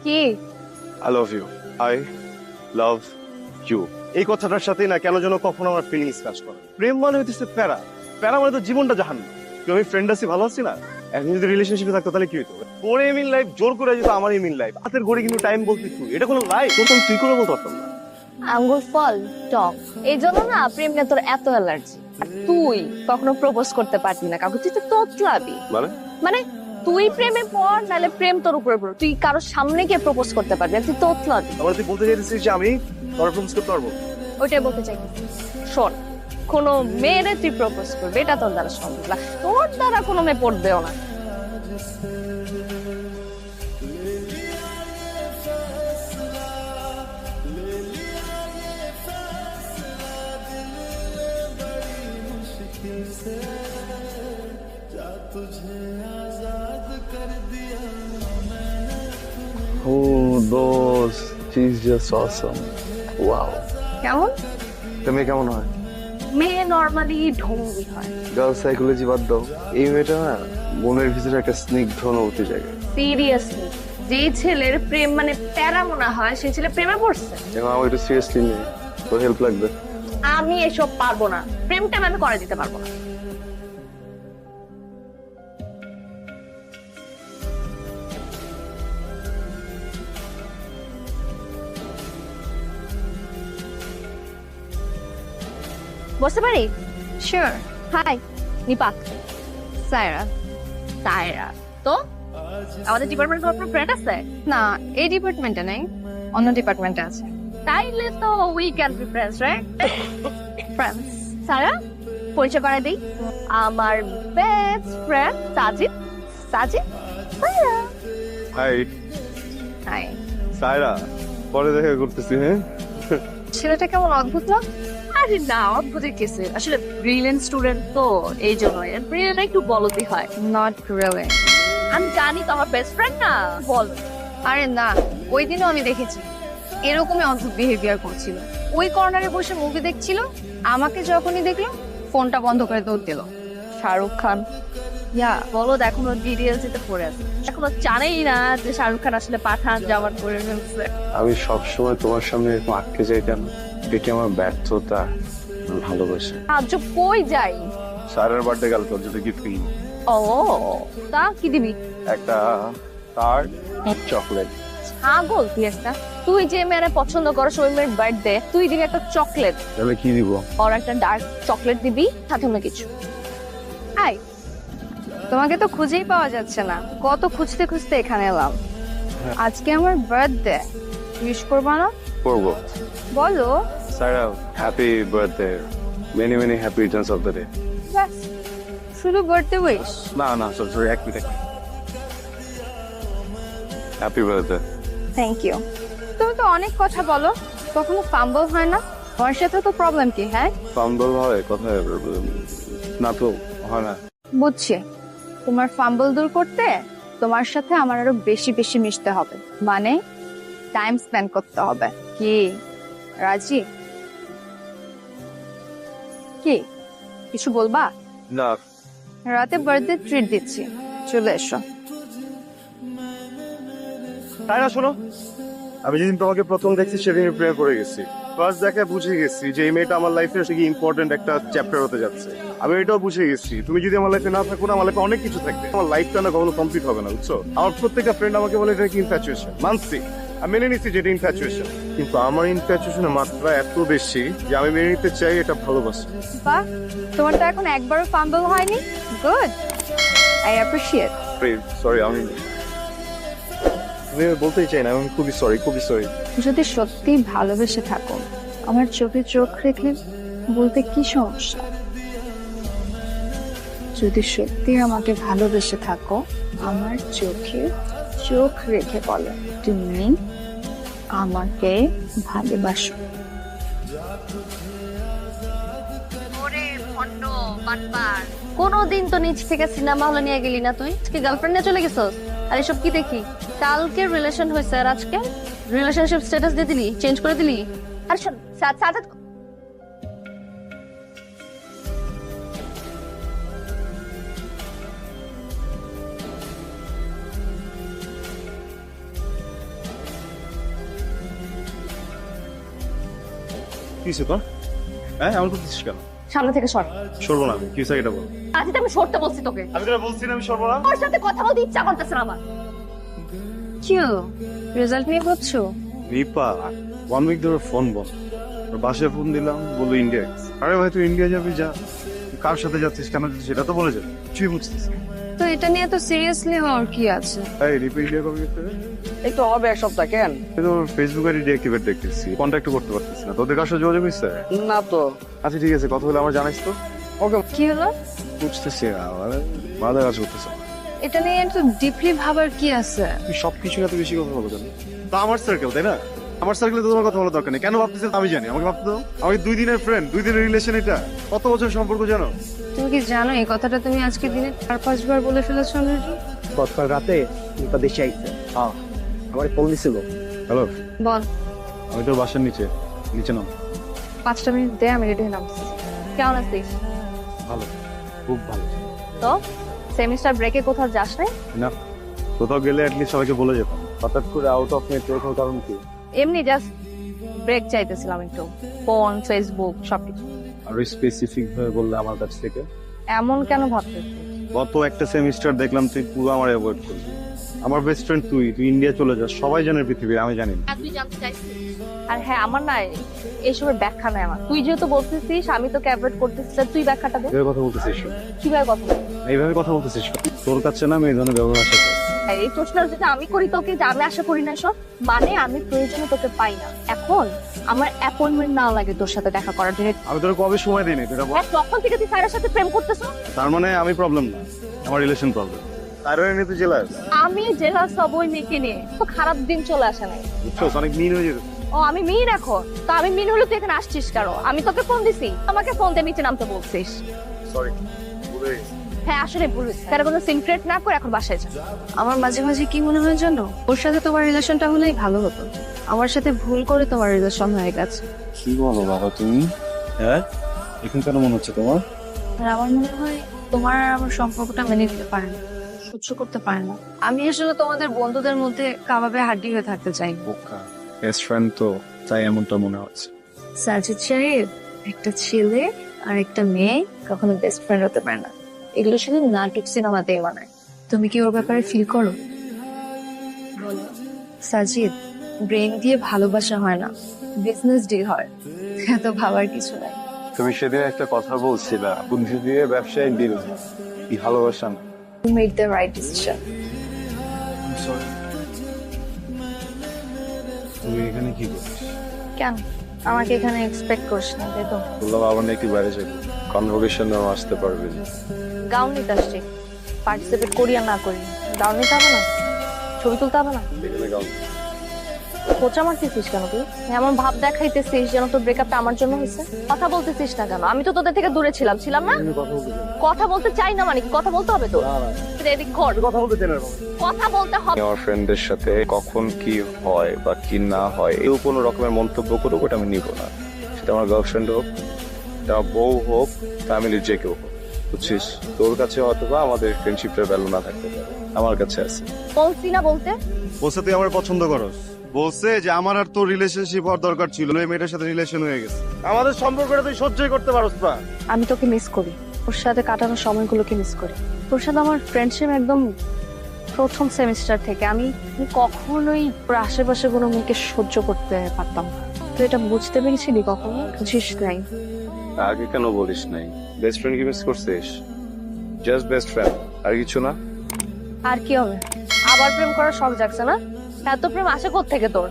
কি? I love you, I love you. এই কথাটার সাথে না কেন যেন কখনো আমার ফিলিংস কাজ করে। প্রেম মানে হইতেছে প্যারা, প্যারা মানে তো জীবনটা জাহান্নাম। আমি ফ্রেন্ড আছি, ভালো আছি না, এখন যদি রিলেশনশিপে থাকতো তাহলে কি হতো? তোর এম ইন লাইফ জোর করে যেত আমার এম ইন লাইফ, হাতের ঘড়ি কিন্তু টাইম বলতি তুই, এটা কোনো লাইফ? তোর তো আমি তুই করে বলতে পারতাম না। আঙ্গুর ফল টক, এই জন্য না প্রেম নিয়ে তোর এত অ্যালার্জি। আর তুই কখনো প্রপোজ করতে পারবি না কাউকে, তুই তো তোতলাবি। মানে তুই প্রেমে পড়, নাহলে প্রেম তোর উপরে পড়। তুই কারোর সামনে গিয়ে প্রপোজ করতে পারবি না, তুই তোতলাবি। আমার তুই বলতে চাইছিস যে আমি তোর প্রপোজ করতে পারবো? ওইটাই বলতে চাই। শোন, কোনো মেয়েরে তুই প্রপোজ করবি এটা তোর দ্বারা সম্ভব না, তোর দ্বারা কোনো মেয়ে পড়বেও না। Oh, those, she's just awesome. Wow. কেমন? তুমি কেমন হয়? মেয়ে নর্মালি ঢঙ্গি হয়। গার্ল সাইকোলজি বাদ দাও, এই মেয়েটা না মনের ভিতরে একটা স্নিগ্ধ অনুভূতি জায়গা। সিরিয়াসলি, যে ছেলের প্রেম মানে প্যারা মনে হয় সেই ছেলে প্রেমে পড়ছে। এবং আমার একটু সিরিয়াসলি নেই, তোর হেল্প লাগবে। আমি এসব পারবো না, প্রেমটা আমি করে দিতে পারবো না। বসতে পারি? শিওর। হাই, নিপাত। সায়রা। সায়রা তো আমাদের ডিপার্টমেন্টে কোনো ফ্রেন্ড আছে? না, এই ডিপার্টমেন্টে নেই, অন্য ডিপার্টমেন্টে আছে। তাইলে তো we can be friends, right? Friends. Saira, পরিচয় করাই দেই, আমার best friend Sajid. Sajid, Saira. High high. Saira, পরে দেখা করতেছি। হ্যাঁ, ছেলেটা কেমন অদ্ভুত না? আরে না, অদ্ভুতের কিছু আসলে ব্রিলিয়েন্ট স্টুডেন্ট তো এই জন্য ব্রিলিয়েন্ট একটু বলতি হয়। Not really. আমি জানি তো আমার বেস্ট ফ্রেন্ড না, বল। আরে না, ওই দিনও আমি দেখেছি এরকমই অদ্ভুত বিহেভিয়ার করছিল। ওই কর্নারে বসে মুভি দেখছিল, আমাকে যখনই দেখলো ফোনটা বন্ধ করে দৌড় দিল। শাহরুখ খান। ইয়া বলো, এখনো ডিটেলস তে পড়ে আছে, এখনো জানেই না যে শাহরুখ খান আসলে পাঠান জামান করে ফেলছে। আমি সবসময় তোমার সামনে এরকম আটকে যাইতাম, এটি আমার ব্যর্থতা, আমার ভালোবাসা। আজ কই যাই? সায়রার বার্থডে গেল, তোর জন্য গিফট কিনি। ও, তা কি দিবি? একটা কার্ড, চকলেট। ছাগল তুই একটা, তুই যে মেয়ের পছন্দ করো ওই মেয়ের বার্থডে তুই দিবি একটা চকলেট? তাহলে কি দিব? আর একটা ডার্ক চকলেট দিবি, সাথে অন্য কিছু। আই, তোমাকে তো খুঁজেই পাওয়া যাচ্ছে না, কত খুঁজতে খুঁজতে এখানে এলাম। আজকে আমার বার্থডে, উইশ করবা না? করবো। বলো। Saira, happy birthday, many many happy returns of the day. ব্যাস, শুধু বার্থডে উইশ? না না, সরি, এক মিনিট। Happy birthday. Thank you. তুমি তো অনেক কথা বলো, কখনো ফাম্বল হয় না? তোমার সাথে তো প্রবলেম কি? হ্যাঁ, ফাম্বল হয় কথা না তো হয় না। বুঝছি। তোমার ফাম্বল দূর করতে তোমার সাথে আমার আরো বেশি বেশি মিশতে হবে, মানে টাইম স্পেন্ড করতে হবে। কি রাজি? কি কিছু বলবা? না, রাতে বার্থডে ট্রিট দিচ্ছি, চলে এসো। তাই না, শোনো, আমি যেদিন তোমাকে প্রথম দেখছি সেদিন প্রেমে পড়ে গেছি। ফার্স্ট দেখে বুঝে গেছি যে এই মেয়েটা আমার লাইফে ইম্পর্টেন্ট একটা চ্যাপ্টার হতে যাচ্ছে। আমি এটাও বুঝে গেছি তুমি যদি আমার লাইফে না থাকো না, আমার লাইফে অনেক কিছু থাকবে, আমার লাইফটা না কখনো কমপ্লিট হবে না, বুঝছো? আমার প্রত্যেকটা ফ্রেন্ড আমাকে বলে এটা কি ইনফ্যাচুয়েশন, মানছি, আমি মেনে নিচ্ছি যে এটা ইনফ্যাচুয়েশন, কিন্তু আমার ইনফ্যাচুয়েশনের মাত্রা এত বেশি যে আমি মেনে নিতে চাই এটা ভালোবাসা। বাহ, তোমার তো এখন একবারও ফাম্বল হয়নি। Good, I appreciate. সরি, আমি বলতেই চাই না, আমি খুবই সরি, খুবই সরি। যদি সত্যি ভালোবেসে থাকো, আমার চোখে চোখ রেখে বলতে কি সমস্যা? যদি সত্যি আমাকে ভালোবেসে থাকো, আমার চোখে চোখ রেখে বলো তুমি আমাকে ভালোবাসো। কোনদিন তো নিচ থেকে সিনেমা হলে নিয়ে গেলি না তুই, আজকে গার্লফ্রেন্ড নিয়ে চলে গেছস। আর এসব কি দেখি? কালকে রিলেশন হয়েছে আর আজকে রিলেশনশিপ স্ট্যাটাস দিয়ে দিলি, চেঞ্জ করে দিলি। আর শোন, সাথে কিসে তোর? হ্যাঁ এমন করতেছিস কেন? সামনে থেকে সর। সরবো না আমি, কি হয়েছে এটা বল। আজকে আমি সরতে বলছি তোকে। আমি তোরা বলছি না আমি সরবো না। ওর সাথে কথা বলতে ইচ্ছা করতেছে না আমার। কি হলো, রেজাল্ট নিয়ে ভাবছো? রিপা 1 উইক ধরে ফোন বন্ধ। ওর বাসায় ফোন দিলাম, বললো ইন্ডিয়া গেছে। আরে ভাই তুই ইন্ডিয়া যাবি যা, তুই কার সাথে যাচ্ছিস কেন যাচ্ছিস সেটা তো বলে যা, কিছুই বুঝতেছিস না। তো এটা নিয়ে তো সিরিয়াসলি হওয়ার কি আছে? এই রিপা ইন্ডিয়া কবে গেছে রে? এই তো হবে এক সপ্তাহ। কেন? তুই তো ফেসবুক আইডি ডিঅ্যাক্টিভেট দেখতেছি, কন্ট্যাক্ট করতে পারতেছিস না। তোদের কার সাথে যোগাযোগ হয়েছে? না তো। আচ্ছা ঠিক আছে, কথা হলে আমার জানাইস তো। ওকে। কি হলো? বুঝতেছি না, মানে মাথা কাজ করতেছে না। এটা নিয়ে একটু ডিপলি ভাবার কি আছে? তুই সবকিছু এত বেশি কথা বলো কেন? তা আমার সার্কেল তাই না? আমার সার্কেলে তো তোমার কথা বলার দরকার নেই। কেন ভাবতেছি আমি জানি, আমাকে ভাবতে দাও। আমি 2 দিনের ফ্রেন্ড, 2 দিনের রিলেশন, এটা কত বছর সম্পর্ক জানো? তুমি কি জানো এই কথাটা তুমি আজকে দিনে 4-5 বার বলে ফেলেছো অলরেডি? গতকাল রাতে নিপা দেশে আইছে। হ্যাঁ, আমার ফোন দিছিল। হ্যালো, বল। আমি তোর বাসার নিচে নাও। 5টা মিনিট দে, আমি রেডি হয়ে নামছি। কেমন আছিস? ভালো, খুব ভালো। তো সেমিস্টার ব্রেকে কোথাও যাস নাই? না, কোথাও গেলে অ্যাটলিস্ট সবাইকে বলে যেতাম। হঠাৎ করে আউট অফ নেটওয়ার্ক হওয়ার কারণ কি? এমনি জাস্ট ব্রেক চাইতেছিলাম একটু, ফোন ফেসবুক সবকিছু। আরো স্পেসিফিক ভাবে বললে আমার কাছ থেকে। এমন কেন ভাবতেছিস? গত একটা সেমিস্টার দেখলাম তুই পুরো আমার অ্যাভয়েড করবি। আমার বেস্ট ফ্রেন্ড তুই ইন্ডিয়া চলে যাস, সবাই জানে পৃথিবীর, আমি জানি না। তুই জানতে চাইছিস? আর হ্যাঁ, আমার না এইসবের ব্যাখ্যা নাই আমার। তুই যেহেতু বলতেছিস আমি তোকে অ্যাভয়েড করতেছি, তা তুই ব্যাখ্যাটা দে। এইভাবে কথা বলতেছিস কেন? কিভাবে কথা বলছিস? এইভাবে কথা বলতেছিস কেন? তোর কাছে না আমি এই ধরনের ব্যবহার আশা করি। এই প্রশ্নটা যদি আমি করি তোকে, যে আমি আশা করি না সব, মানে আমি প্রয়োজনে তোকে পাই না। এখন আমার অ্যাপয়েন্টমেন্ট না লাগে তোর সাথে দেখা করার জন্য। আমি তোর কবে সময় দিই নাই, তুই এটা বল। তখন থেকে তুই স্যারের সাথে প্রেম করতেছ। তার মানে আমি প্রবলেম না, আমার রিলেশন প্রবলেম। তার নিয়ে তুই জেলাস? আমি জেলা সব ওই মেয়েকে নিয়ে তো খারাপ দিন চলে আসে নাই। বুঝছো, অনেক মিন হয়ে যেত। ও আমি মিন এখন? তো আমি মিন হলে তুই এখানে আসছিস কারো? আমি তোকে ফোন দিছি, আমাকে ফোন দিয়ে নিচে নামতে বলছিস। সরি, ভুলে গেছি। হ্যাঁ আসলে ভুল হয়েছে। তার কোনো সিক্রেট না করে এখন বাসায় যা। আমার মাঝে মাঝে কি মনে হয় জানো, ওর সাথে তোমার রিলেশনটা হলেই ভালো হতো। আমার সাথে ভুল করে তোমার রিলেশন হয়ে গেছে। কি বলো বাবা তুমি? হ্যাঁ, এখন কেন মনে হচ্ছে তোমার? আর আমার মনে হয় তোমার আর আমার সম্পর্কটা মেনে নিতে পারে না, সহ্য করতে পারে না। আমি আসলে তোমাদের বন্ধুদের মধ্যে কাবাবে হাড্ডি হয়ে থাকতে চাই। বোকা বেস্ট ফ্রেন্ড তো, তাই এমনটা মনে হচ্ছে। সাজিদ সাহেব, একটা ছেলে আর একটা মেয়ে কখনো বেস্ট ফ্রেন্ড হতে পারে না। এগুলো শুধু নাটক সিনেমাতেই বানায়। তুমি কি ওর ব্যাপারে ফিল করো? সাজিদ, ব্রেন দিয়ে ভালোবাসা হয় না, বিজনেস ডিল হয়। এত ভাবার কিছু নাই। তুমি সেদিন একটা কথা বলছিলা, বুদ্ধি দিয়ে ব্যবসায়িক ডিল, ভালোবাসা না। You made the right decision. তুমি এখানে কি করছিস? কেন আমাকে এখানে এক্সপেক্ট করিস না, তাই তো? বললাম আবার নাকি বাইরে যাবো, কনভোকেশনেও আসতে পারবে। গাউন নিতে আসছি, পার্টিসিপেট করি আর না করি, গাউন নিতে হবে না? ছবি তুলতে হবে না? এখানে গাও। খোঁচা মারতেছিস কেন তুই? এমন ভাব দেখাইতেছিস যেন তোর ব্রেকআপটা আমার জন্য হয়েছে। কথা বলতেছিস না কেন? আমি তো তোদের থেকে দূরে ছিলাম না? কথা বলতে চাই না মানে কি? কথা বলতে হবে তো? এদিক কর, কথা বলতে চেনার কথা বলতে হবে। আমার ফ্রেন্ডদের সাথে কখন কি হয় বা কি না হয় এও কোনো রকমের মন্তব্য করুক, ওটা আমি নিব না। সেটা আমার গার্লফ্রেন্ড হোক, সেটা আমার বউ হোক, ফ্যামিলির যে কেউ হোক, বুঝছিস? তোর কাছে অথবা আমাদের ফ্রেন্ডশিপটার ভ্যালু না থাকতে পারে, আমার কাছে আছে। বলছি না বলতে? বলছে তুই আমার পছন্দ করস, বলছে যে আমার আর তোর রিলেশনশিপ হওয়ার দরকার ছিল, এই মেয়েটার সাথে রিলেশন হয়ে গেছে। আমাদের সম্পর্কটা তুই সহ্যই করতে পারস না। আমি তোকে মিস করি, ওর সাথে কাটানো সময়গুলোকে মিস করি। তোর সাথে আমার ফ্রেন্ডশিপ একদম প্রথম সেমিস্টার থেকে। আমি কখনোই ওর আশেপাশে কোনো মেয়েকে সহ্য করতে পারতাম না। তুই এটা বুঝতে পেরেছিলি কখনো? বুঝিস নাই। আগে কেন বলিস নাই? বেস্ট ফ্রেন্ড কি মিস করছিস? জাস্ট বেস্ট ফ্রেন্ড, আর কিছু না। আর কি হবে? আবার প্রেম করার শখ জাগছে না? এত প্রেম আসে কোত্থেকে তোর?